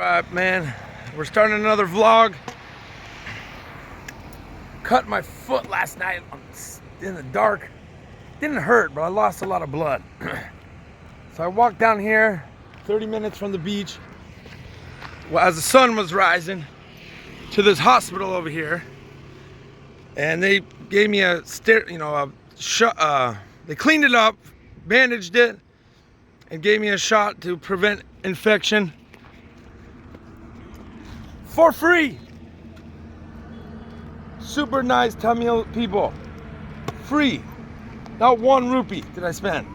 Alright, man, we're starting another vlog. Cut my foot last night in the dark. Didn't hurt, but I lost a lot of blood. So I walked down here 30 minutes from the beach as the sun was rising to this hospital over here, and they gave me they cleaned it up, bandaged it, and gave me a shot to prevent infection for free. Super nice Tamil people. Free. Not 1 rupee did I spend.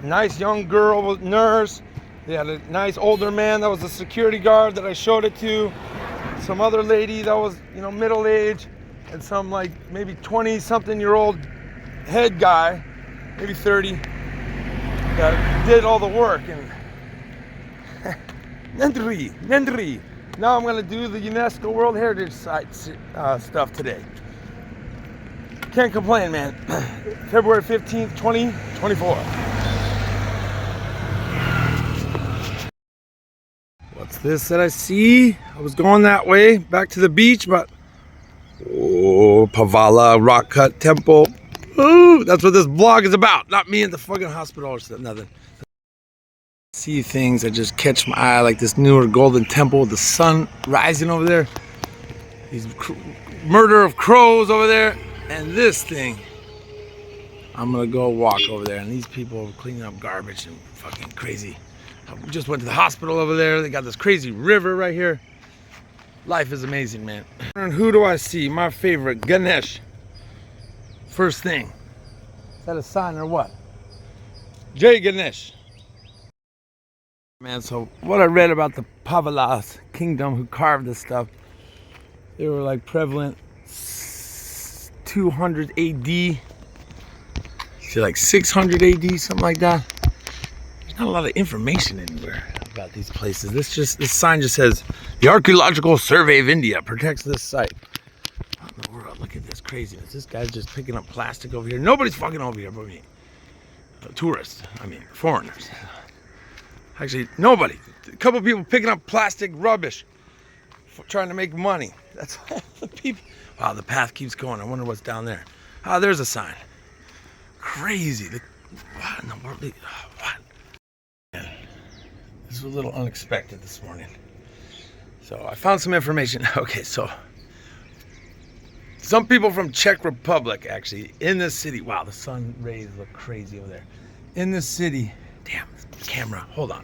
Nice young girl, nurse. They had a nice older man that was a security guard that I showed it to. Some other lady that was, middle age, and some like maybe 20-something-year-old head guy, maybe 30, that did all the work. And Nendri. Now I'm gonna do the UNESCO World Heritage Site stuff today. Can't complain, man. February 15th, 2024. What's this that I see? I was going that way, back to the beach, but Pavallas rock cut temple. Ooh, that's what this vlog is about. Not me in the fucking hospital or nothing. See things that just catch my eye, like this newer golden temple with the sun rising over there, these murder of crows over there, and this thing. I'm gonna go walk over there, and these people are cleaning up garbage and fucking crazy. I just went to the hospital over there. They got this crazy river right here. Life is amazing, man. And who do I see? My favorite, Ganesh. First thing. Is that a sign or what? Jai Ganesh. Man, so what I read about the Pavallas kingdom who carved this stuff, they were like prevalent 200 AD to like 600 AD, something like that. There's not a lot of information anywhere about these places. This sign just says the Archaeological Survey of India protects this site. What in the world? Look at this craziness. This guy's just picking up plastic over here. Nobody's fucking over here but me. Tourists, foreigners. Actually, nobody. A couple people picking up plastic rubbish, trying to make money. That's the people. Wow, the path keeps going. I wonder what's down there. Ah, there's a sign. Crazy. What in the world? What? Man, this was a little unexpected this morning. So I found some information. Okay, so some people from Czech Republic, actually, in this city. Wow, the sun rays look crazy over there. In this city. Damn, camera. Hold on.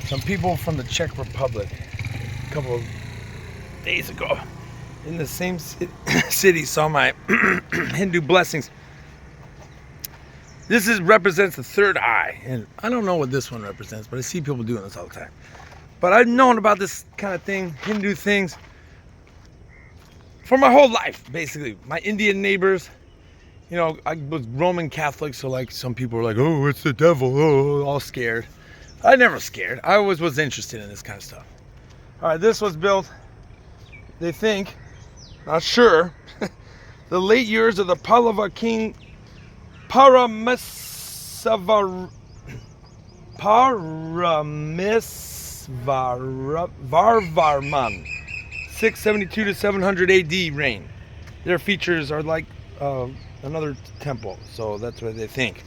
Some people from the Czech Republic a couple of days ago in the same city saw my Hindu blessings. This represents the third eye, and I don't know what this one represents, but I see people doing this all the time. But I've known about this kind of thing, Hindu things, for my whole life, basically. My Indian neighbors, I was Roman Catholic, so like some people were like, oh, it's the devil, oh, all scared. I never scared. I always was interested in this kind of stuff. All right, this was built, they think, not sure, the late years of the Pallava king Paramisvarman, 672 to 700 AD reign. Their features are like another temple, so that's what they think.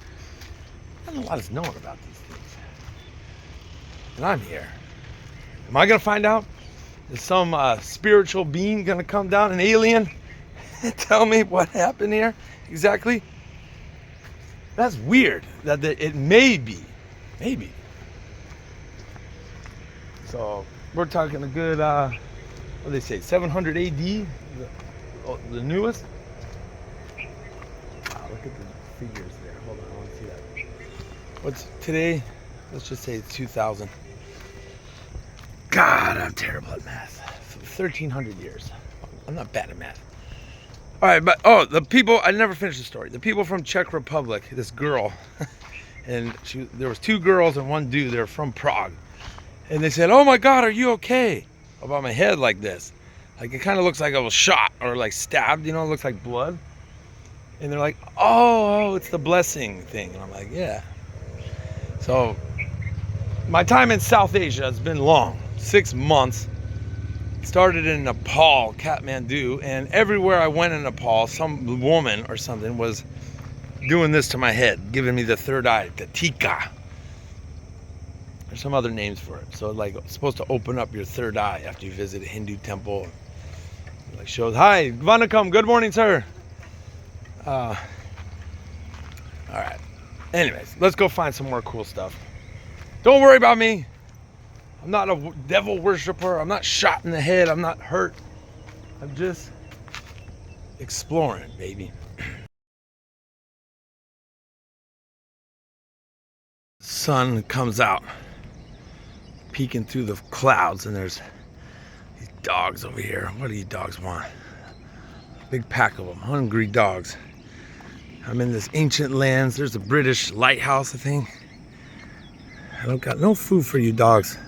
I don't know what is known about these things. And I'm here. Am I gonna find out? Is some spiritual being gonna come down, an alien, and tell me what happened here exactly? That's weird. That it may be, maybe. So we're talking a good, what do they say, 700 AD, the newest. Wow, look at the figures there. Hold on, I want to see that. What's today? Let's just say it's 2000. God, I'm terrible at math. 1,300 years. I'm not bad at math. All right, but the people, I never finished the story. The people from Czech Republic, this girl, and there was 2 girls and 1 dude. They're from Prague, and they said, "Oh my God, are you okay?" About my head like this, like it kind of looks like I was shot or like stabbed. It looks like blood. And they're like, "Oh, it's the blessing thing." And I'm like, "Yeah." So my time in South Asia has been long. 6 months. Started in Nepal, Kathmandu, and everywhere I went in Nepal, some woman or something was doing this to my head, giving me the third eye, the tika. There's some other names for it. So like it's supposed to open up your third eye after you visit a Hindu temple. It like shows, hi, Vanakkam, good morning, sir. All right. Anyways, let's go find some more cool stuff. Don't worry about me. I'm not a devil worshiper. I'm not shot in the head. I'm not hurt. I'm just exploring, baby. Sun comes out, peeking through the clouds, and there's these dogs over here. What do you dogs want? Big pack of them, hungry dogs. I'm in this ancient lands. There's a British lighthouse, I think. I don't got no food for you dogs.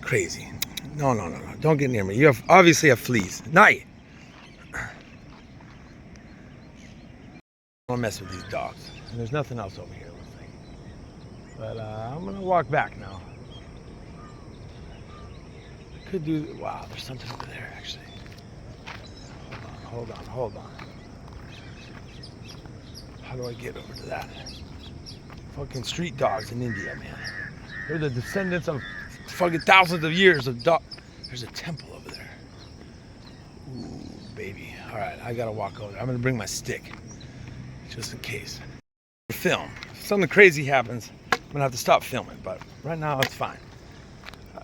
Crazy. No. Don't get near me. You obviously have fleas. Night. I don't mess with these dogs. And there's nothing else over here, looks like. But I'm gonna walk back now. I could do. Wow, there's something over there actually. Hold on. How do I get over to that? Fucking street dogs in India, man. They're the descendants of fucking thousands of years of dog. There's a temple over there. Ooh, baby. All right, I gotta walk over there. I'm gonna bring my stick, just in case. Film. If something crazy happens, I'm gonna have to stop filming. But right now, it's fine.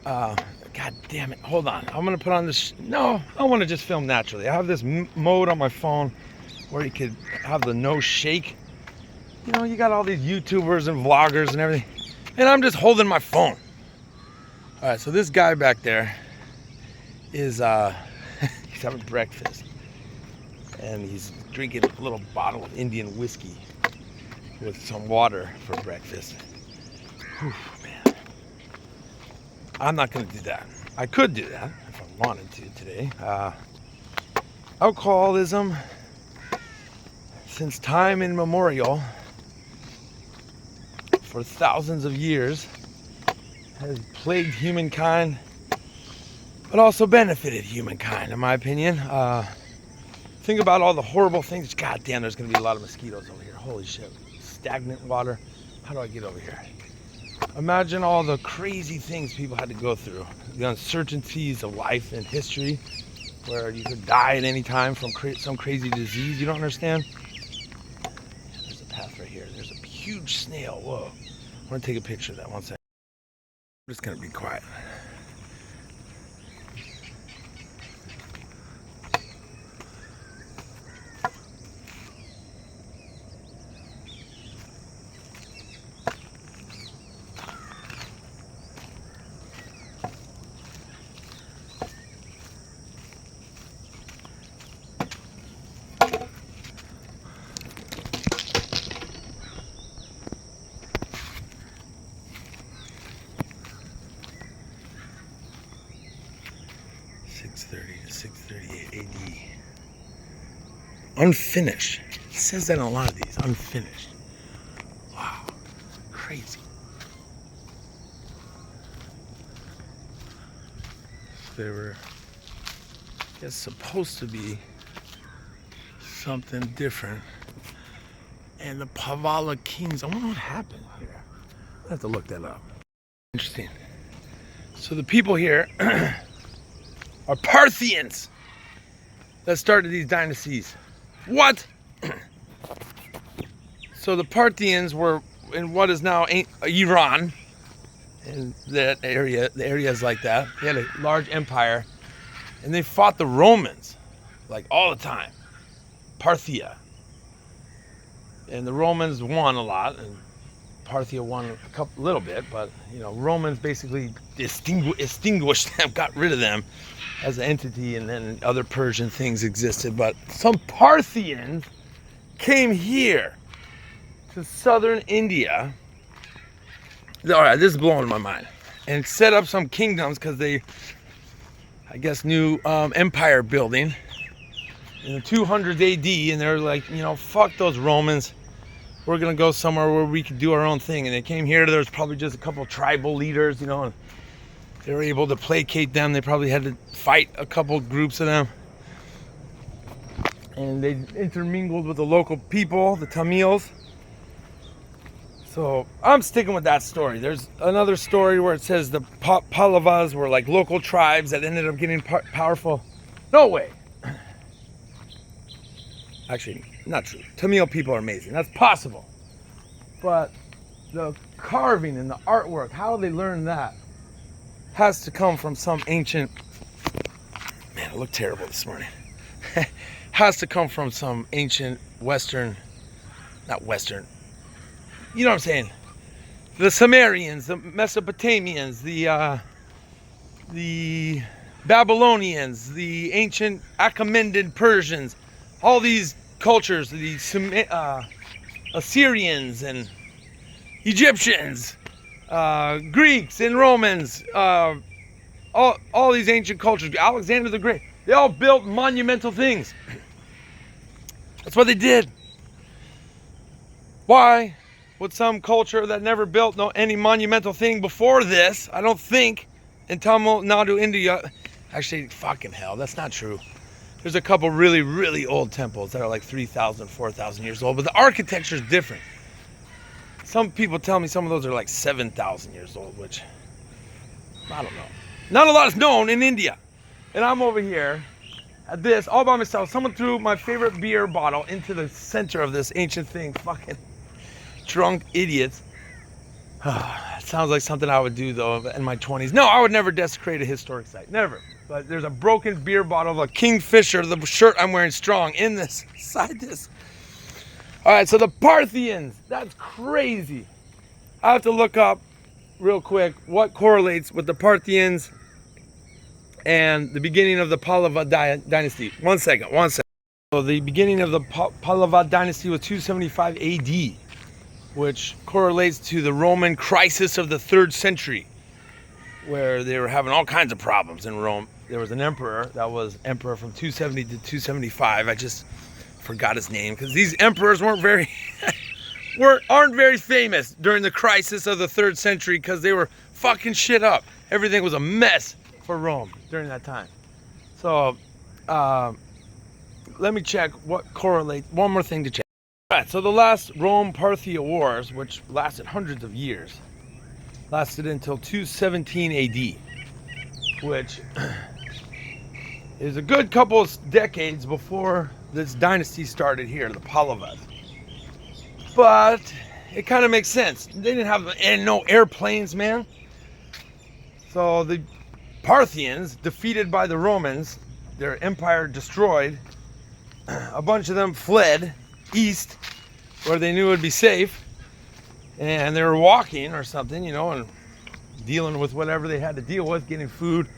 God damn it. Hold on. I'm gonna put on this. No, I want to just film naturally. I have this mode on my phone where you could have the no shake. You know, you got all these YouTubers and vloggers and everything, and I'm just holding my phone. All right, so this guy back there is he's having breakfast, and he's drinking a little bottle of Indian whiskey with some water for breakfast. Whew, man, I'm not gonna do that. I could do that if I wanted to today. Alcoholism, since time immemorial, for thousands of years, has plagued humankind, but also benefited humankind, in my opinion. Think about all the horrible things. God damn, there's gonna be a lot of mosquitoes over here. Holy shit. Stagnant water. How do I get over here? Imagine all the crazy things people had to go through. The uncertainties of life and history, where you could die at any time from some crazy disease. You don't understand? There's a path right here. There's a huge snail. Whoa. I want to take a picture of that. One second. I'm just gonna be quiet. To 638 AD. Unfinished. It says that in a lot of these. Unfinished. Wow. Crazy. They were, I guess, supposed to be something different. And the Pavallas kings, I wonder what happened here. I have to look that up. Interesting. So the people here are Parthians that started these dynasties. What? So the Parthians were in what is now Iran, in that area, the areas like that. They had a large empire, and they fought the Romans like all the time. Parthia. And the Romans won a lot, and Parthia won a little bit, but Romans basically extinguished them, got rid of them as an entity, and then other Persian things existed. But some Parthians came here to southern India. All right, this is blowing my mind. And set up some kingdoms because they, I guess, knew empire building in the 200s AD, and they're like, fuck those Romans. we're gonna go somewhere where we could do our own thing. And they came here. There was probably just a couple tribal leaders, you know, and they were able to placate them. They probably had to fight a couple groups of them. And they intermingled with the local people, the Tamils. So I'm sticking with that story. There's another story where it says the Pallavas were like local tribes that ended up getting powerful. No way. Actually, not true. Tamil people are amazing. That's possible. But the carving and the artwork, how they learned that, has to come from some ancient... Man, I look terrible this morning. Has to come from some ancient Western... Not Western. You know what I'm saying? The Sumerians, the Mesopotamians, the Babylonians, the ancient Achaemenid Persians, all these cultures, the Assyrians and Egyptians, Greeks and Romans, all these ancient cultures, Alexander the Great, they all built monumental things. That's what they did. Why would some culture that never built any monumental thing before this, I don't think, in Tamil Nadu, India, actually, fucking hell, that's not true. There's a couple really, really old temples that are like 3,000, 4,000 years old, but the architecture is different. Some people tell me some of those are like 7,000 years old, which, I don't know. Not a lot is known in India. And I'm over here at this, all by myself. Someone threw my favorite beer bottle into the center of this ancient thing. Fucking drunk idiots. It sounds like something I would do though in my 20s. No, I would never desecrate a historic site. Never. But there's a broken beer bottle of a Kingfisher, the shirt I'm wearing strong, in this, inside this. All right, so the Parthians, that's crazy. I have to look up real quick what correlates with the Parthians and the beginning of the Pallava dynasty. One second. So the beginning of the Pallava dynasty was 275 AD, which correlates to the Roman crisis of the 3rd century, where they were having all kinds of problems in Rome. There was an emperor that was emperor from 270 to 275. I just forgot his name because these emperors aren't very famous during the crisis of the 3rd century because they were fucking shit up. Everything was a mess for Rome during that time. So let me check what correlates. One more thing to check. All right, so the last Rome-Parthia wars, which lasted hundreds of years, lasted until 217 AD, which is a good couple of decades before this dynasty started here, the Pallavas. But it kind of makes sense. They didn't have no airplanes, man. So the Parthians, defeated by the Romans, their empire destroyed, a bunch of them fled east where they knew it would be safe, and they were walking or something, you know, and dealing with whatever they had to deal with, getting food.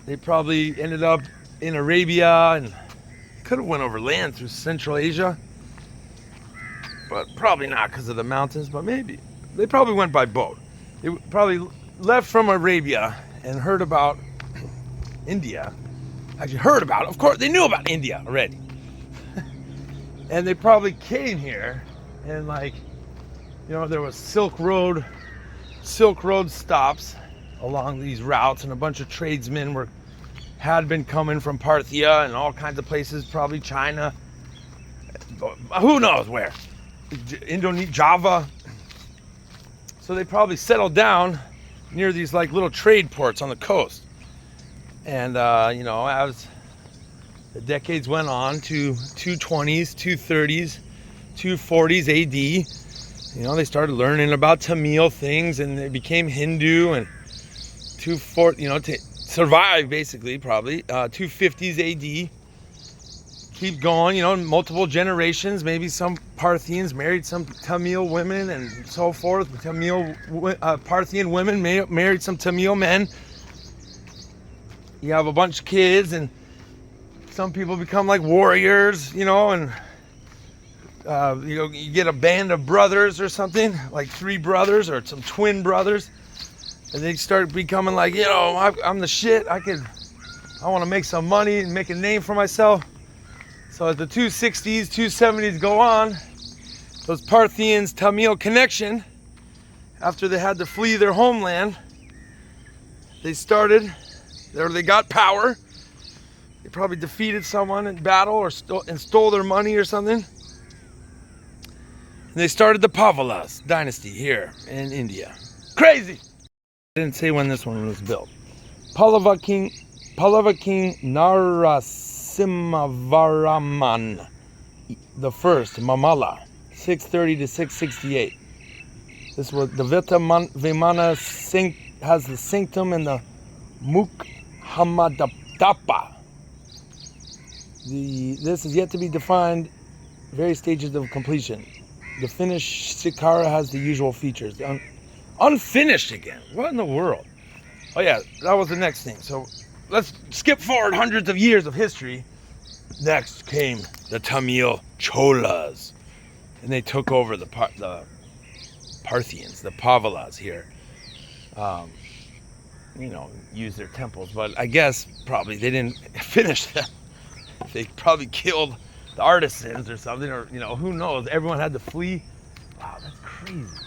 They probably ended up in Arabia and could have went over land through Central Asia, but probably not because of the mountains, but maybe. They probably went by boat. They probably left from Arabia and heard about India. Actually heard about it. Of course, they knew about India already. And they probably came here and, like, you know, there was Silk Road stops along these routes, and a bunch of tradesmen had been coming from Parthia and all kinds of places, probably China, who knows where, Indonesia, Java. So they probably settled down near these like little trade ports on the coast. And you know, as the decades went on to 220s, 230s, 240s AD, you know, they started learning about Tamil things, and they became Hindu, and 240, you know, to survive basically, probably 250s AD. Keep going, you know, multiple generations. Maybe some Parthians married some Tamil women and so forth. Parthian women married some Tamil men. You have a bunch of kids, and some people become like warriors, you know, and you know, you get a band of brothers or something, like 3 brothers or some twin brothers, and they start becoming like, you know, I'm the shit. I want to make some money and make a name for myself. So as the 260s, 270s go on, those Parthians Tamil connection, after they had to flee their homeland, they got power. They probably defeated someone in battle or stole their money or something. And they started the Pavallas dynasty here in India. Crazy! I didn't say when this one was built. Pallava King Narasimhavarman the first, Mamala, 630 to 668. This was the Vimana has the sanctum and the Mukhammadapa. This is yet to be defined, various stages of completion. The finished Sikara has the usual features. Unfinished again. What in the world? Oh yeah, that was the next thing. So let's skip forward hundreds of years of history. Next came the Tamil Cholas, and they took over the Parthians, the Pavallas here. Used their temples, but I guess probably they didn't finish them. They probably killed the artisans or something, or who knows. Everyone had to flee. Wow, that's crazy.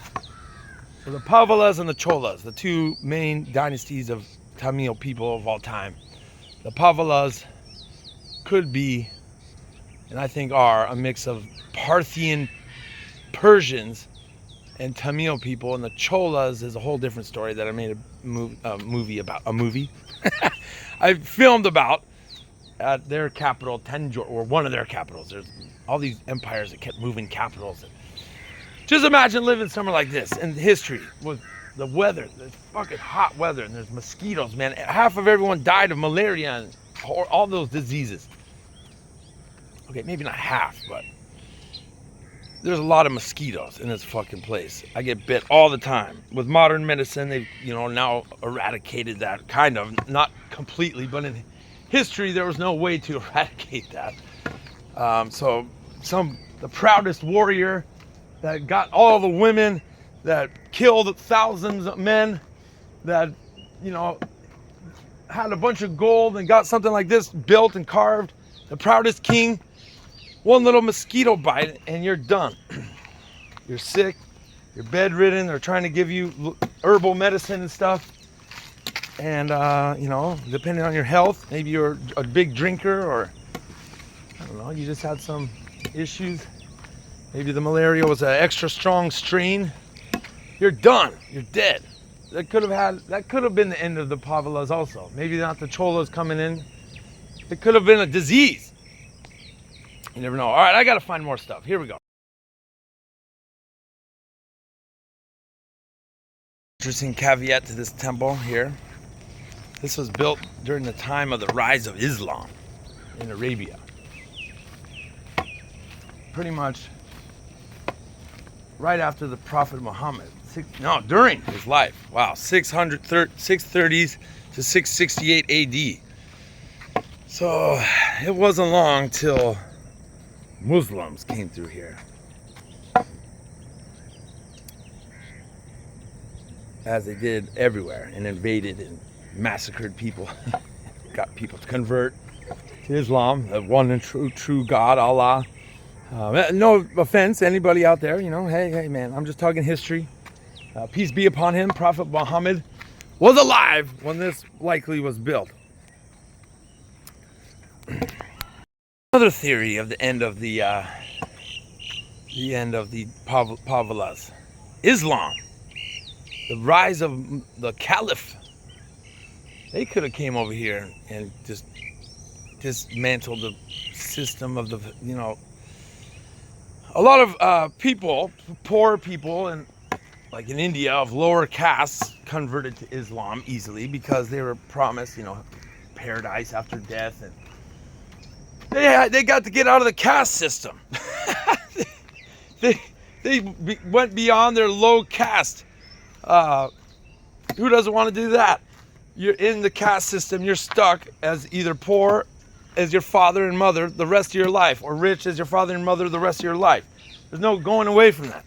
So the Pavallas and the Cholas, the two main dynasties of Tamil people of all time. The Pavallas could be, and I think are, a mix of Parthian Persians and Tamil people, and the Cholas is a whole different story that I made a movie about. I filmed about at their capital, Tanjore, or one of their capitals. There's all these empires that kept moving capitals. Just imagine living somewhere like this in history with the weather. There's fucking hot weather and there's mosquitoes, man. Half of everyone died of malaria and all those diseases. Okay, maybe not half, but there's a lot of mosquitoes in this fucking place. I get bit all the time. With modern medicine, they've now eradicated that, kind of, not completely, but in history there was no way to eradicate that. So the proudest warrior that got all the women, that killed thousands of men, that had a bunch of gold and got something like this built and carved, the proudest king, one little mosquito bite and you're done. You're sick, you're bedridden, they're trying to give you herbal medicine and stuff. And depending on your health, maybe you're a big drinker, or I don't know, you just had some issues. Maybe the malaria was an extra strong strain. You're done. You're dead. That could have been the end of the Pavallas also. Maybe not the Cholas coming in. It could have been a disease. You never know. All right, I got to find more stuff. Here we go. Interesting caveat to this temple here. This was built during the time of the rise of Islam in Arabia. Pretty much right after the Prophet Muhammad. During his life. Wow, 630s to 668 AD. So it wasn't long till Muslims came through here. As they did everywhere, and invaded and massacred people. Got people to convert to Islam, the one and true God, Allah. No offense, anybody out there, hey man, I'm just talking history. Peace be upon him. Prophet Muhammad was alive when this likely was built. Another theory of the end of the Pavallas, Islam, the rise of the Caliph. They could have came over here and just dismantled the system of a lot of people, poor people, and like in India, of lower castes converted to Islam easily because they were promised, paradise after death, and they got to get out of the caste system. they went beyond their low caste. Who doesn't want to do that? You're in the caste system. You're stuck as either poor as your father and mother the rest of your life, or rich as your father and mother the rest of your life. There's no going away from that.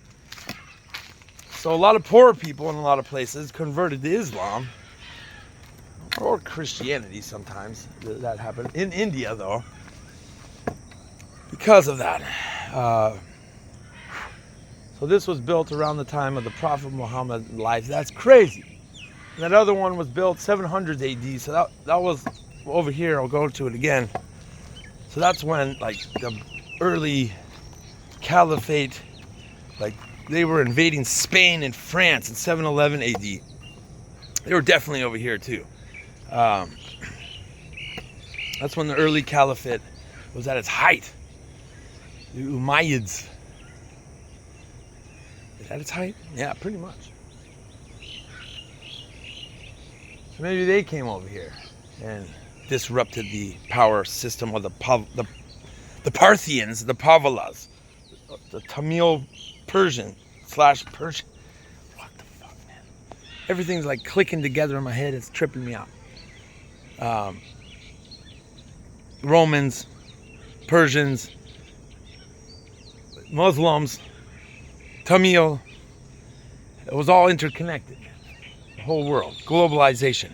So a lot of poor people in a lot of places converted to Islam, or Christianity sometimes. That happened. In India, though, because of that. So this was built around the time of the Prophet Muhammad's life. That's crazy. And that other one was built 700 AD. So that was over here. I'll go to it again. So that's when like the early caliphate, like they were invading Spain and France in 711 AD. They were definitely over here too. That's when the early caliphate was at its height. The Umayyads. Is that its height? Yeah, pretty much. So maybe they came over here and disrupted the power system of the Parthians, the Pavallas, the Tamil Persian / Persian. What the fuck, man? Everything's like clicking together in my head. It's tripping me out. Romans, Persians, Muslims, Tamil. It was all interconnected. The whole world. Globalization.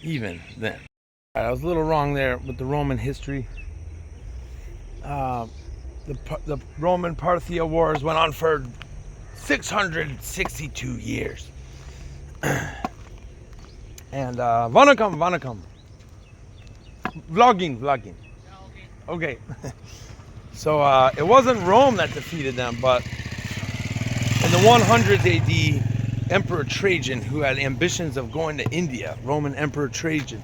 Even then. I was a little wrong there with the Roman history. The Roman Parthia Wars went on for 662 years. And Vanakkam. Vlogging. Okay. So it wasn't Rome that defeated them, but in the 100s AD, Emperor Trajan, who had ambitions of going to India, Roman Emperor Trajan,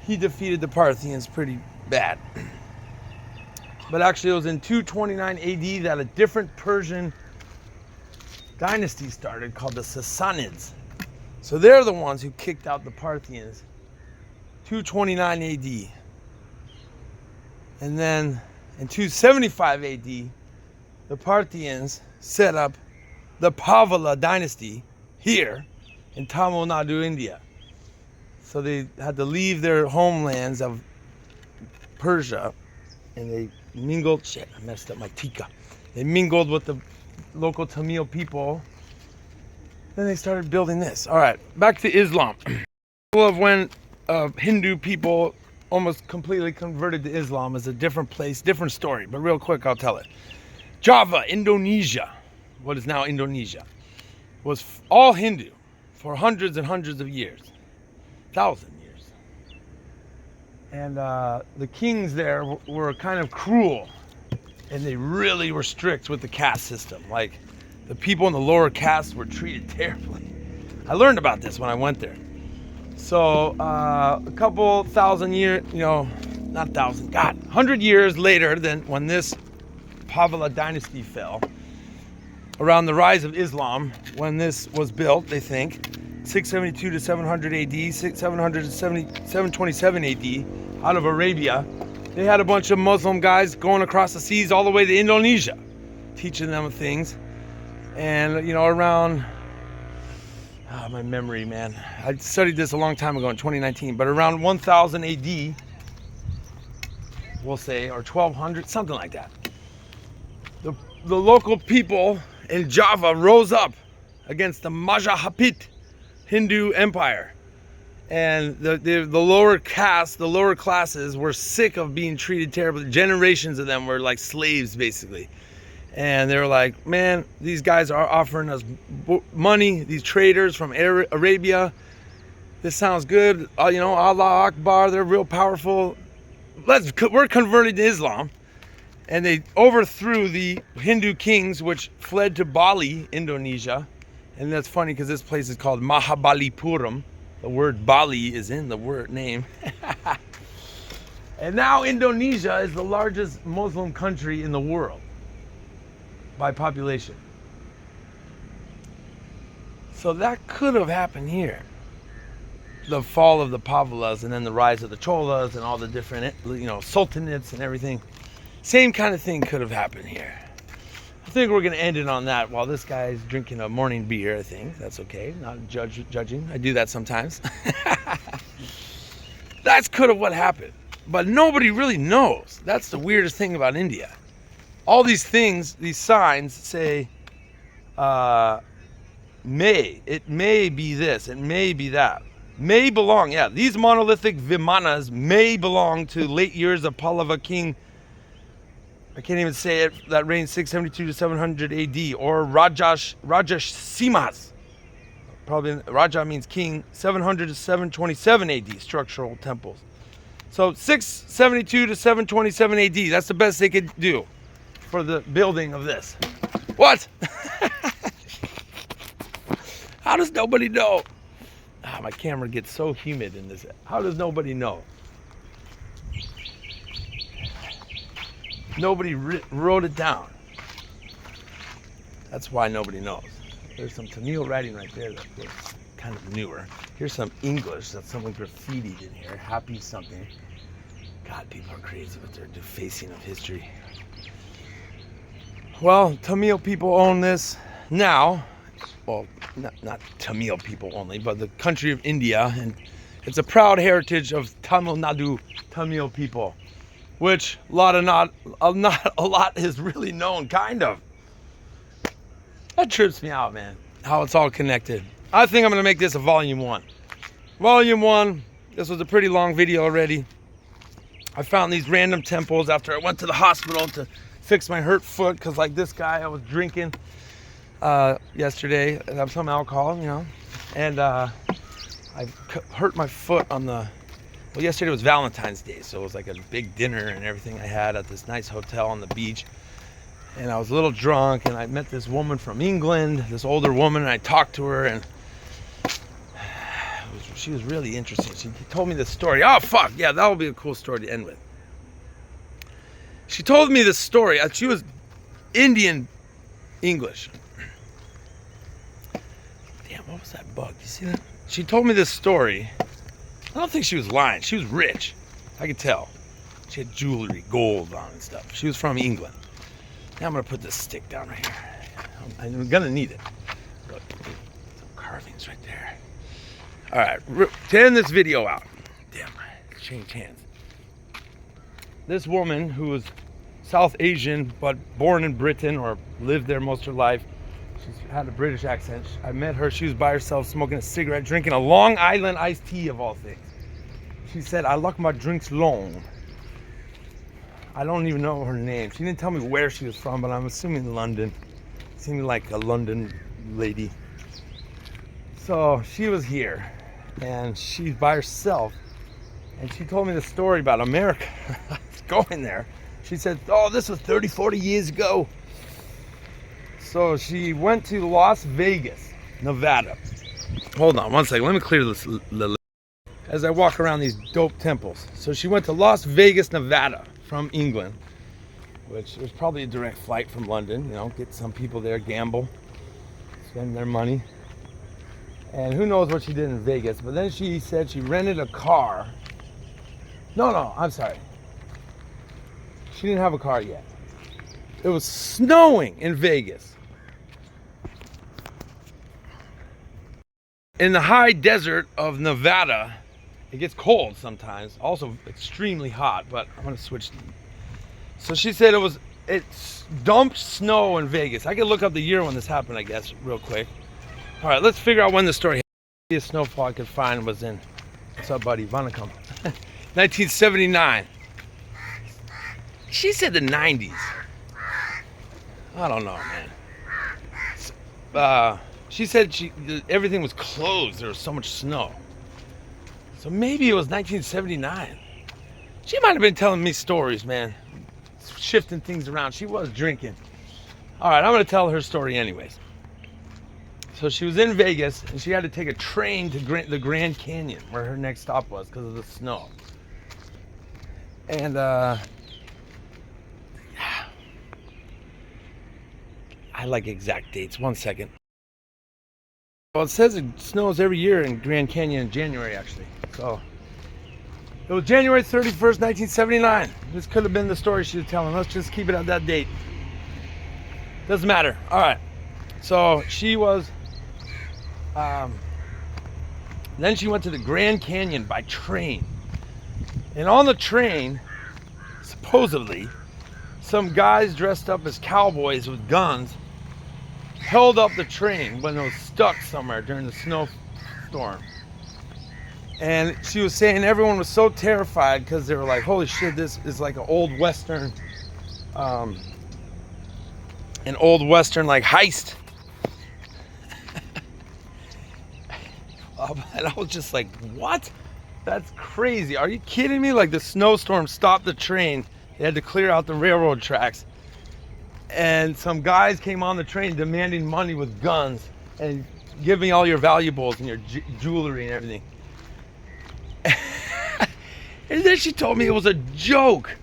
he defeated the Parthians pretty bad. But actually it was in 229 AD that a different Persian dynasty started called the Sassanids. So they're the ones who kicked out the Parthians. 229 AD. And then in 275 AD, the Parthians set up the Pavallas dynasty here in Tamil Nadu, India. So they had to leave their homelands of Persia and they mingled, shit, I messed up my tika. They mingled with the local Tamil people. Then they started building this. All right, back to Islam. Of when Hindu people almost completely converted to Islam is a different place, different story. But real quick, I'll tell it. Java, Indonesia, what is now Indonesia, was all Hindu for hundreds and hundreds of years, 1,000 years. And the kings there were kind of cruel, and they really were strict with the caste system. Like the people in the lower castes were treated terribly. I learned about this when I went there. So a couple thousand years, not thousand, 100 years later than when this Pavallas dynasty fell, around the rise of Islam, when this was built, they think, 672 to 700 AD, 700 to 727 AD, out of Arabia, they had a bunch of Muslim guys going across the seas all the way to Indonesia, teaching them things. And, around, my memory, man. I studied this a long time ago in 2019, but around 1000 AD, we'll say, or 1200, something like that. The local people in Java rose up against the Majapahit Hindu Empire. And the lower caste, the lower classes were sick of being treated terribly. Generations of them were like slaves, basically. And they were like, man, these guys are offering us money, these traders from Arabia. This sounds good. Allah Akbar, they're real powerful. We're converted to Islam. And they overthrew the Hindu kings, which fled to Bali, Indonesia. And that's funny because this place is called Mahabalipuram. The word Bali is in the word name. And now Indonesia is the largest Muslim country in the world by population. So that could have happened here. The fall of the Pavallas and then the rise of the Cholas and all the different, sultanates and everything. Same kind of thing could have happened here. I think we're going to end it on that while this guy is drinking a morning beer, I think. That's okay. Not judging. I do that sometimes. That's could have what happened. But nobody really knows. That's the weirdest thing about India. All these things, these signs say, it may be this, it may be that. May belong, these monolithic vimanas may belong to late years of Pallava king I can't even say it, that reigned 672 to 700 AD, or Rajash Simas. Probably Raja means king, 700 to 727 AD, structural temples. So 672 to 727 AD, that's the best they could do for the building of this. What? How does nobody know? Ah, my camera gets so humid in this. How does nobody know? Nobody wrote it down. That's why nobody knows. There's some Tamil writing right there that's kind of newer. Here's some English that someone graffitied in here. Happy something. God, people are crazy with their defacing of history. Well, Tamil people own this now. Well, not Tamil people only, but the country of India. And it's a proud heritage of Tamil Nadu Tamil people, which not a lot is really known, kind of. That trips me out, man, how it's all connected. I think I'm gonna make this a volume 1. Volume 1, this was a pretty long video already. I found these random temples after I went to the hospital to fix my hurt foot, because like this guy, I was drinking yesterday, and I'm some alcohol, you know, and I hurt my foot on the, well, yesterday was Valentine's Day, so it was like a big dinner and everything I had at this nice hotel on the beach. And I was a little drunk, and I met this woman from England, this older woman, and I talked to her, and she was really interesting. She told me this story. Oh, fuck, yeah, that would be a cool story to end with. She told me this story. She was Indian English. Damn, what was that bug? You see that? She told me this story. I don't think she was lying. She was rich. I could tell. She had jewelry, gold on and stuff. She was from England. Now I'm going to put this stick down right here. I'm going to need it. Look, some carvings right there. All right, to end this video out. Damn, changed hands. This woman who was South Asian, but born in Britain or lived there most of her life. She had a British accent. I met her. She was by herself smoking a cigarette, drinking a Long Island iced tea of all things. She said, "I like my drinks long." I don't even know her name. She didn't tell me where she was from, but I'm assuming London. Seemed like a London lady. So she was here, and she's by herself. And she told me the story about America. Going there. She said, oh, this was 30, 40 years ago. So she went to Las Vegas, Nevada. Hold on one second. Let me clear this as I walk around these dope temples. So she went to Las Vegas, Nevada from England, which was probably a direct flight from London. You know, get some people there, gamble, spend their money. And who knows what she did in Vegas. But then she said she rented a car. No, I'm sorry. She didn't have a car yet. It was snowing in Vegas. In the high desert of Nevada, it gets cold sometimes, also extremely hot, but I'm gonna switch. So she said it dumped snow in Vegas. I could look up the year when this happened, I guess, real quick. All right, let's figure out when the story happened. The biggest snowfall I could find was in, what's up, buddy? Vanakkam. 1979. She said the 90s. I don't know, man. She said everything was closed. There was so much snow. So maybe it was 1979. She might have been telling me stories, man. Shifting things around. She was drinking. All right, I'm going to tell her story anyways. So she was in Vegas, and she had to take a train to the Grand Canyon, where her next stop was, because of the snow. And I like exact dates. 1 second. Well, it says it snows every year in Grand Canyon in January, actually. So it was January 31st, 1979. This could have been the story she was telling. Let's just keep it at that date. Doesn't matter. All right. So she was. Then she went to the Grand Canyon by train. And on the train, supposedly, some guys dressed up as cowboys with guns held up the train when it was stuck somewhere during the snowstorm. And she was saying everyone was so terrified because they were like, holy shit, this is like an old Western an old Western like heist. And I was just like, what? That's crazy. Are you kidding me? Like the snowstorm stopped the train. They had to clear out the railroad tracks. And some guys came on the train demanding money with guns and give me all your valuables and your jewelry and everything. And then she told me it was a joke.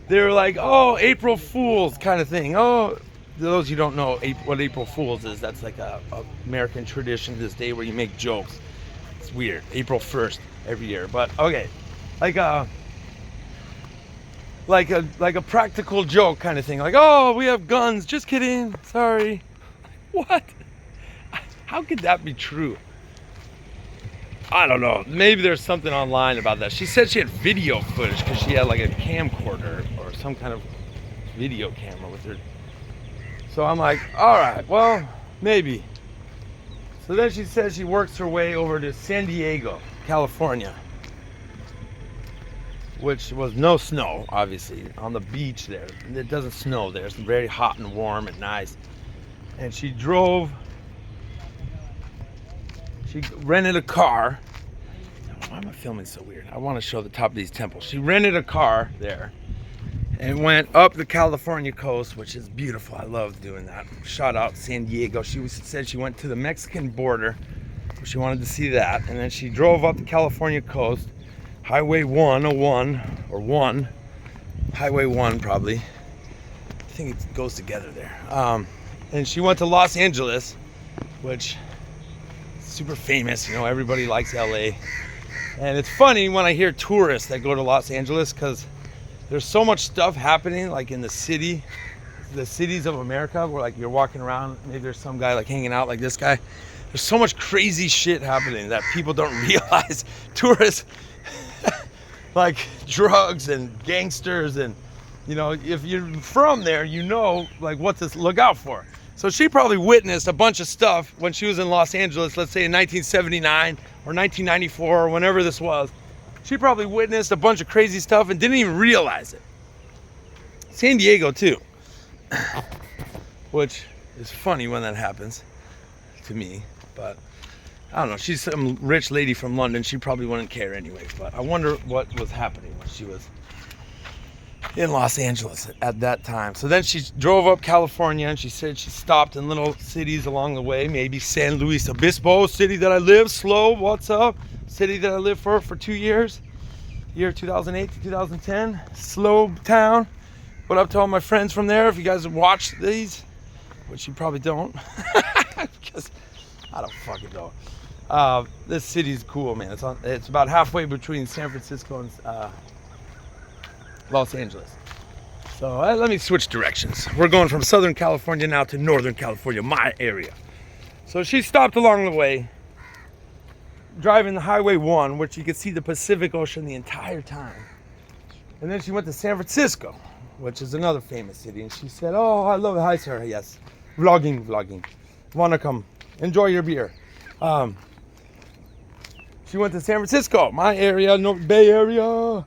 They were like, oh, April Fools kind of thing. Oh, those you don't know what April Fools is, that's like a American tradition to this day where you make jokes. It's weird. April 1st every year. But okay, like a practical joke kind of thing. Like, oh, we have guns. Just kidding. Sorry. What? How could that be true? I don't know. Maybe there's something online about that. She said she had video footage because she had like a camcorder or some kind of video camera with her. So I'm like, all right, well, maybe. So then she says she works her way over to San Diego, California, which was no snow, obviously, on the beach there. It doesn't snow there. It's very hot and warm and nice. And she rented a car. Why am I filming so weird? I want to show the top of these temples. She rented a car there and went up the California coast, which is beautiful. I love doing that. Shout out San Diego. She said she went to the Mexican border. She wanted to see that. And then she drove up the California coast, Highway 101, or 1, Highway 1 probably. I think it goes together there. And she went to Los Angeles, which is super famous. You know, everybody likes LA. And it's funny when I hear tourists that go to Los Angeles because there's so much stuff happening like in the cities of America where like you're walking around, maybe there's some guy like hanging out like this guy. There's so much crazy shit happening that people don't realize. Tourists, like drugs and gangsters, and you know, if you're from there, you know like what to look out for. So she probably witnessed a bunch of stuff when she was in Los Angeles, let's say in 1979 or 1994 or whenever this was. She probably witnessed a bunch of crazy stuff and didn't even realize it. San Diego too, which is funny when that happens to me, but I don't know. She's some rich lady from London. She probably wouldn't care anyway, but I wonder what was happening when she was in Los Angeles at that time. So then she drove up California and she said she stopped in little cities along the way, maybe San Luis Obispo, city that I live, slow, what's up? City that I lived for 2 years, year 2008 to 2010, slow town. What up to all my friends from there, if you guys have watched these, which you probably don't, because I don't fucking know. This city's cool, man. It's about halfway between San Francisco and Los Angeles. So let me switch directions. We're going from Southern California now to Northern California, my area. So she stopped along the way, driving the Highway 1, which you could see the Pacific Ocean the entire time. And then she went to San Francisco, which is another famous city. And she said, oh, I love it. Hi, sir. Yes. Vlogging. Want to come enjoy your beer. She went to San Francisco, my area, Bay Area.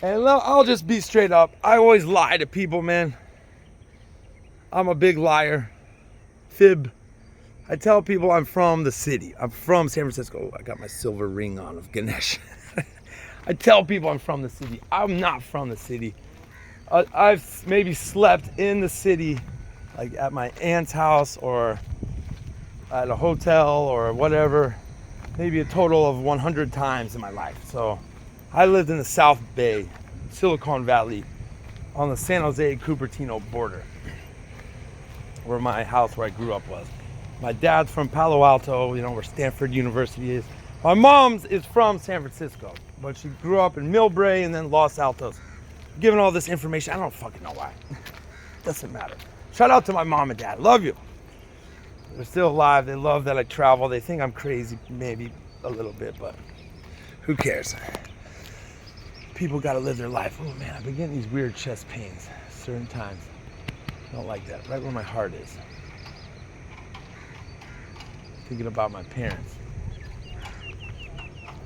And I'll just be straight up. I always lie to people, man. I'm a big liar. Fib. I tell people I'm from the city. I'm from San Francisco. Oh, I got my silver ring on of Ganesh. I tell people I'm from the city. I'm not from the city. I've maybe slept in the city, like at my aunt's house or at a hotel or whatever, maybe a total of 100 times in my life. So I lived in the South Bay, Silicon Valley, on the San Jose Cupertino border, where my house where I grew up was. My dad's from Palo Alto, you know, where Stanford University is. My mom's is from San Francisco, but she grew up in Millbrae and then Los Altos. Giving all this information, I don't fucking know why. Doesn't matter. Shout out to my mom and dad. Love you. They're still alive. They love that I travel. They think I'm crazy, maybe a little bit, but who cares? People got to live their life. Oh man, I've been getting these weird chest pains certain times. I don't like that. Right where my heart is. Thinking about my parents.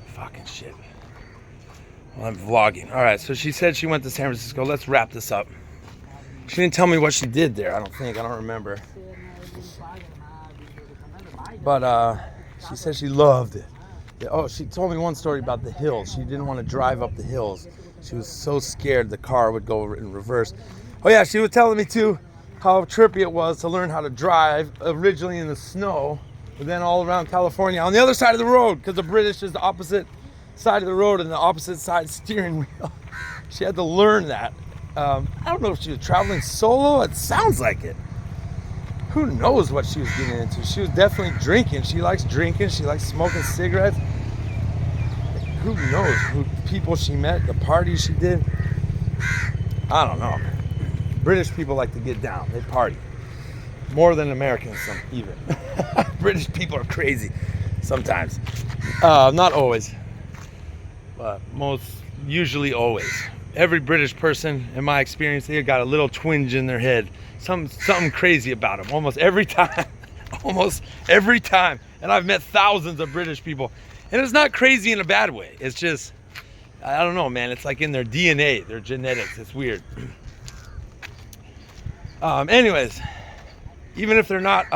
Fucking shit. Well, I'm vlogging. All right, so she said she went to San Francisco. Let's wrap this up. She didn't tell me what she did there, I don't think. I don't remember. But she said she loved it. Oh, she told me one story about the hills. She didn't want to drive up the hills. She was so scared the car would go in reverse. Oh yeah, she was telling me too how trippy it was to learn how to drive originally in the snow, but then all around California on the other side of the road, because the British is the opposite side of the road and the opposite side steering wheel. She had to learn that. I don't know if she was traveling solo. It sounds like it. Who knows what she was getting into? She was definitely drinking. She likes drinking. She likes smoking cigarettes. Who knows who people she met, the parties she did. I don't know. British people like to get down. They party. More than Americans, some even. British people are crazy sometimes. Not always. But usually always. Every British person, in my experience, they got a little twinge in their head. Something crazy about them almost every time. Almost every time. And I've met thousands of British people. And it's not crazy in a bad way. It's just, I don't know, man. It's like in their DNA, their genetics. It's weird. Anyways, even if they're not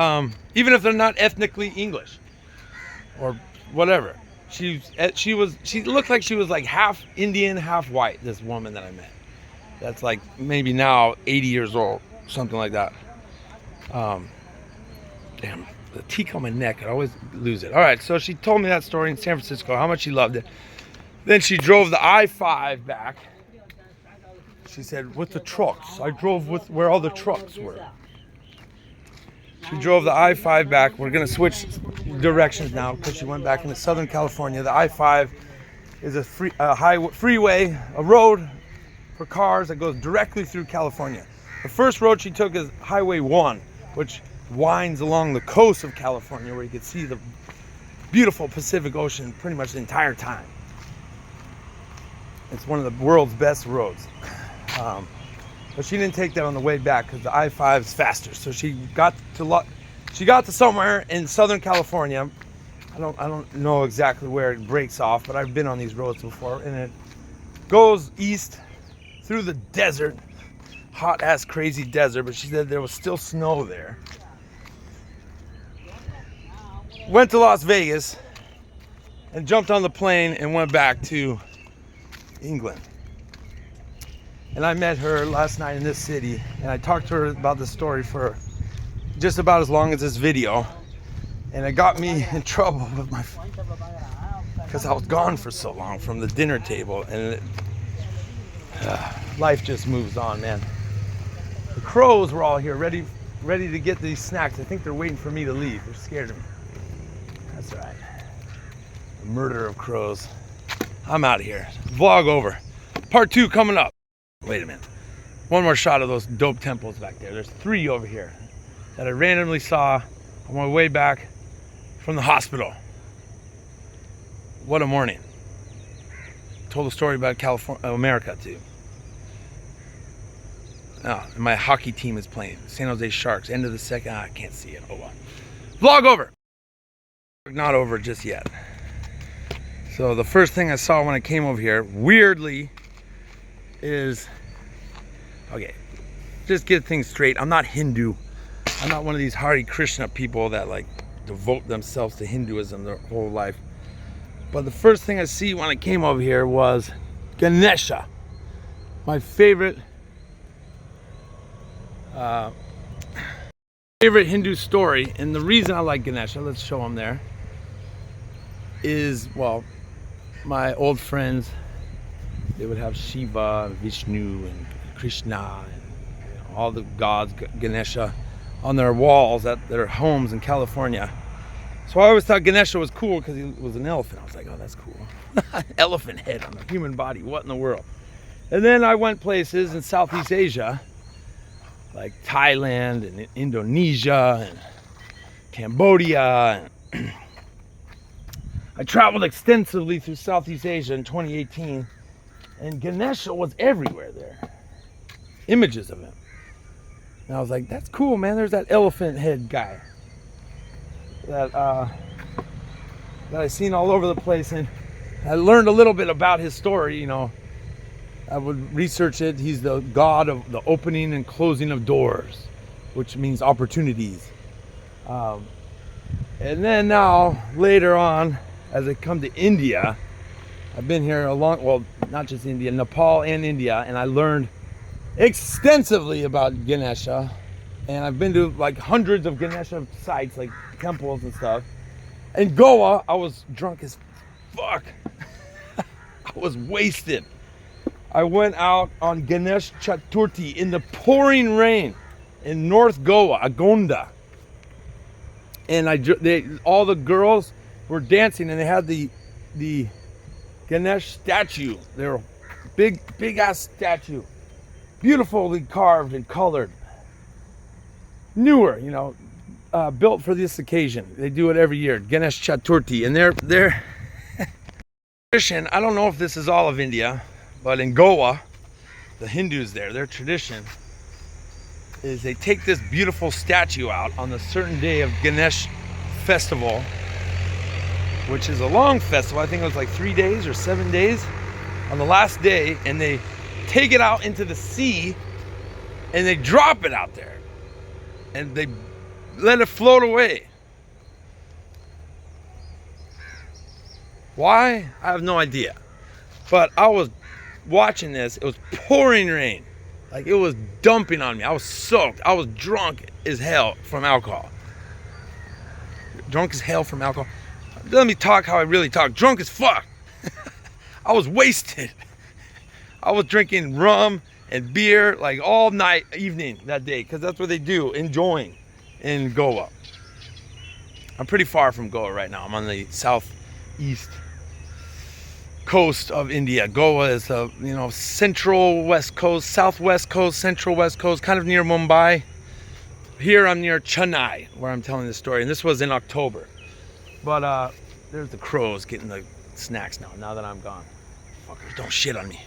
ethnically English or whatever, she looked like she was like half Indian, half white. This woman that I met, that's like maybe now 80 years old, something like that. Damn, the teak on my neck, I always lose it. All right, so she told me that story in San Francisco, how much she loved it. Then she drove the I-5 back. She said, with the trucks. I drove with where all the trucks were. She drove the I-5 back. We're going to switch directions now because she went back into Southern California. The I-5 is a freeway, a road for cars that goes directly through California. The first road she took is Highway 1, which winds along the coast of California where you can see the beautiful Pacific Ocean pretty much the entire time. It's one of the world's best roads. But she didn't take that on the way back because the I-5 is faster. So she got to somewhere in Southern California. I don't know exactly where it breaks off, but I've been on these roads before, and it goes east through the desert, hot ass crazy desert. But she said there was still snow there. Went to Las Vegas and jumped on the plane and went back to England. And I met her last night in this city, and I talked to her about the story for just about as long as this video. And it got me in trouble with because I was gone for so long from the dinner table, and life just moves on, man. The crows were all here, ready to get these snacks. I think they're waiting for me to leave. They're scared of me. That's right. The murder of crows. I'm out of here. Vlog over. Part 2 coming up. Wait a minute. One more shot of those dope temples back there. There's 3 over here that I randomly saw on my way back from the hospital. What a morning. Told a story about America too. Oh, and my hockey team is playing. San Jose Sharks. End of the second. I can't see it. Oh well. Vlog over. Not over just yet. So the first thing I saw when I came over here, weirdly, is, okay, just get things straight. I'm not Hindu. I'm not one of these Hare Krishna people that like devote themselves to Hinduism their whole life. But the first thing I see when I came over here was Ganesha, my favorite Hindu story. And the reason I like Ganesha, let's show them there, is, well, my old friends, they would have Shiva and Vishnu and Krishna and all the gods, Ganesha, on their walls at their homes in California. So I always thought Ganesha was cool because he was an elephant. I was like, oh, that's cool. Elephant head on a human body, what in the world? And then I went places in Southeast Asia, like Thailand and Indonesia and Cambodia. And I traveled extensively through Southeast Asia in 2018, and Ganesha was everywhere there. Images of him. And I was like, that's cool, man. There's that elephant head guy that I seen all over the place. And I learned a little bit about his story, you know. I would research it. He's the god of the opening and closing of doors, which means opportunities. And then now, later on, as I come to India, I've been here well, not just India, Nepal and India, and I learned extensively about Ganesha. And I've been to like hundreds of Ganesha sites, like temples and stuff. In Goa, I was drunk as fuck. I was wasted. I went out on Ganesh Chaturthi in the pouring rain in North Goa, Agonda. And all the girls were dancing, and they had the Ganesh statue. They were big ass statue, beautifully carved and colored. Newer, built for this occasion. They do it every year, Ganesh Chaturthi, and they're tradition. I don't know if this is all of India, but in Goa, the Hindus there, their tradition is they take this beautiful statue out on the certain day of Ganesh festival, which is a long festival. I think it was like 3 days or 7 days. On the last day, and they take it out into the sea, and they drop it out there, and they let it float away. Why? I have no idea. But I was watching this. It was pouring rain. Like, it was dumping on me. I was soaked. I was drunk as hell from alcohol. Drunk as hell from alcohol. Let me talk how I really talk. Drunk as fuck. I was wasted. I was drinking rum and beer like all night, evening that day, because that's what they do, enjoying in Goa. I'm pretty far from Goa right now. I'm on the southeast coast of India. Goa is the central west coast, southwest coast, central west coast, kind of near Mumbai. Here I'm near Chennai, where I'm telling this story, and this was in October. But there's the crows getting the snacks now that I'm gone. Fuckers, don't shit on me.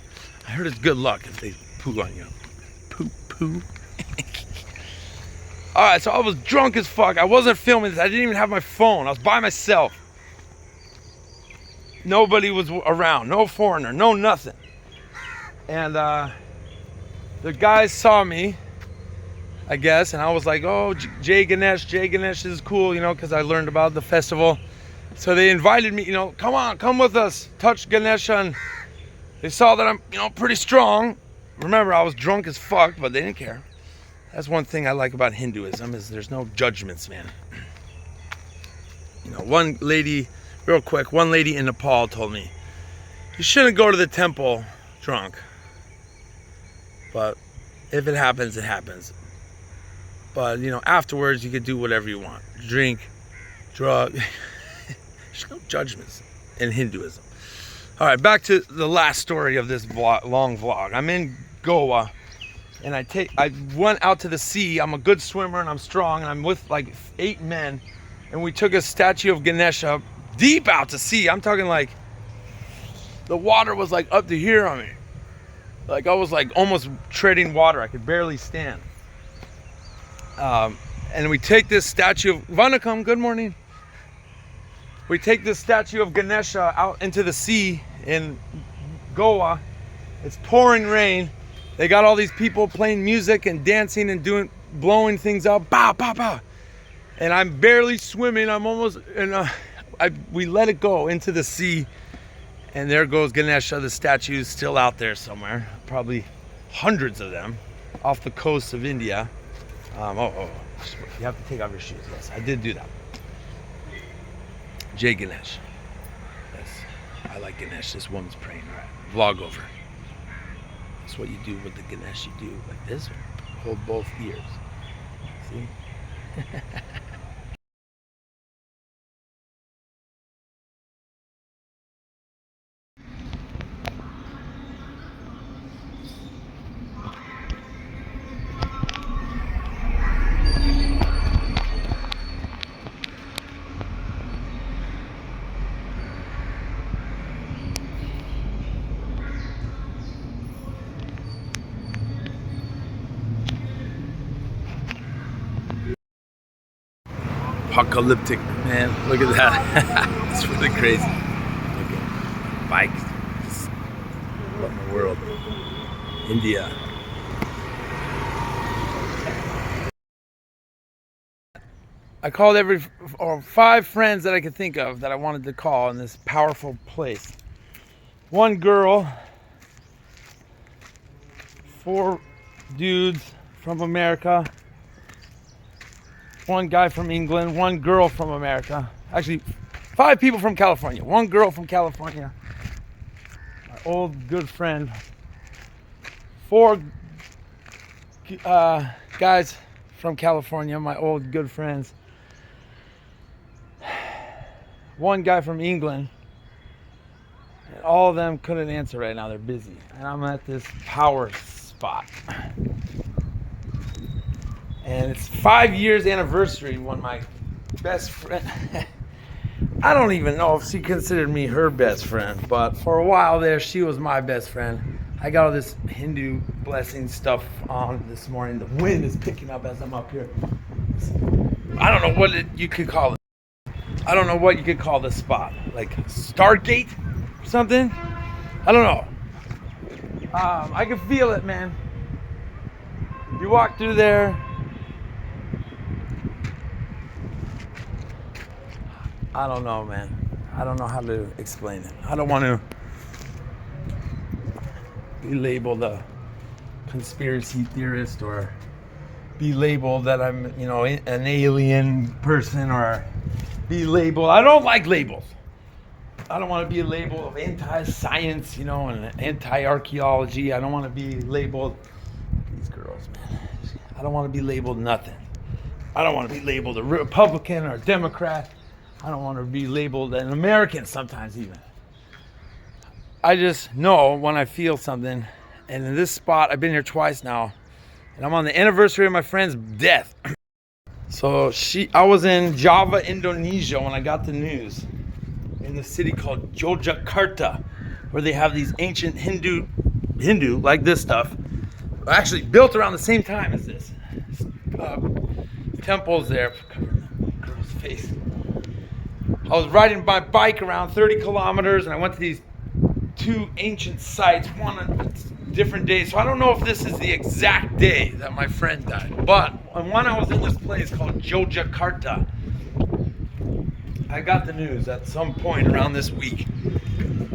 I heard it's good luck if they poo on you. Poo. Alright, so I was drunk as fuck. I wasn't filming this. I didn't even have my phone. I was by myself. Nobody was around. No foreigner. No nothing. And the guys saw me, I guess, and I was like, oh, Jay Ganesh is cool, because I learned about the festival. So they invited me, come with us, touch Ganesha. And they saw that I'm, pretty strong. Remember, I was drunk as fuck, but they didn't care. That's one thing I like about Hinduism, is there's no judgments, man. One lady in Nepal told me, you shouldn't go to the temple drunk. But if it happens, it happens. But, afterwards you could do whatever you want. Drink, drug. There's no judgments in Hinduism. All right, back to the last story of this long vlog. I'm in Goa, and I went out to the sea. I'm a good swimmer, and I'm strong, and I'm with like 8 men, and we took a statue of Ganesha deep out to sea. I'm talking like the water was like up to here on me. Like I was like almost treading water. I could barely stand. And we take this statue of Vanakkam, good morning. We take this statue of Ganesha out into the sea in Goa. It's pouring rain. They got all these people playing music and dancing and blowing things up. Pow, pow, pow. And I'm barely swimming. I'm almost, we let it go into the sea. And there goes Ganesha. The statue is still out there somewhere. Probably hundreds of them off the coast of India. You have to take off your shoes. Yes, I did do that. Jai Ganesh. Yes, I like Ganesh. This woman's praying. All right, vlog over. That's what you do with the Ganesh. You do like this. Hold both ears. See? Apocalyptic, man. Look at that. It's really crazy. Look at bikes. What in the world? India. I called or 5 friends that I could think of that I wanted to call in this powerful place. 1 girl, 4 dudes from America, 1 guy from England, 1 girl from America. Actually, 5 people from California, 1 girl from California, my old good friend, 4 guys from California, my old good friends, 1 guy from England, and all of them couldn't answer right now. They're busy. And I'm at this power spot. And it's 5 years anniversary when my best friend, I don't even know if she considered me her best friend, but for a while there, she was my best friend. I got all this Hindu blessing stuff on this morning. The wind is picking up as I'm up here. I don't know what you could call it. I don't know what you could call this spot. Like Stargate or something? I don't know. I can feel it, man. You walk through there. I don't know, man. I don't know how to explain it. I don't want to be labeled a conspiracy theorist or be labeled that I'm, an alien person or be labeled. I don't like labels. I don't want to be a label of anti-science, and anti-archaeology. I don't want to be labeled, these girls, man. I don't want to be labeled nothing. I don't want to be labeled a Republican or a Democrat. I don't want to be labeled an American sometimes even. I just know when I feel something. And in this spot, I've been here twice now. And I'm on the anniversary of my friend's death. So I was in Java, Indonesia when I got the news. In the city called Yogyakarta, where they have these ancient Hindu, like this stuff, actually built around the same time as this. Temples there. Girl's face. I was riding my bike around 30 kilometers and I went to these 2 ancient sites, one on different days. So I don't know if this is the exact day that my friend died. But when I was in this place called Yogyakarta, I got the news at some point around this week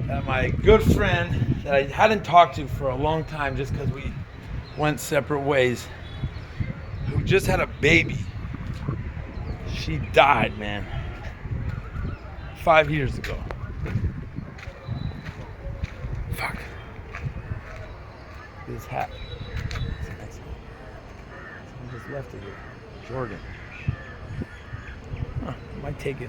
that my good friend that I hadn't talked to for a long time just because we went separate ways, who just had a baby, she died, man. 5 years ago. Fuck. This hat. It's a nice one. Someone just left it here. Jordan. Huh, might take it.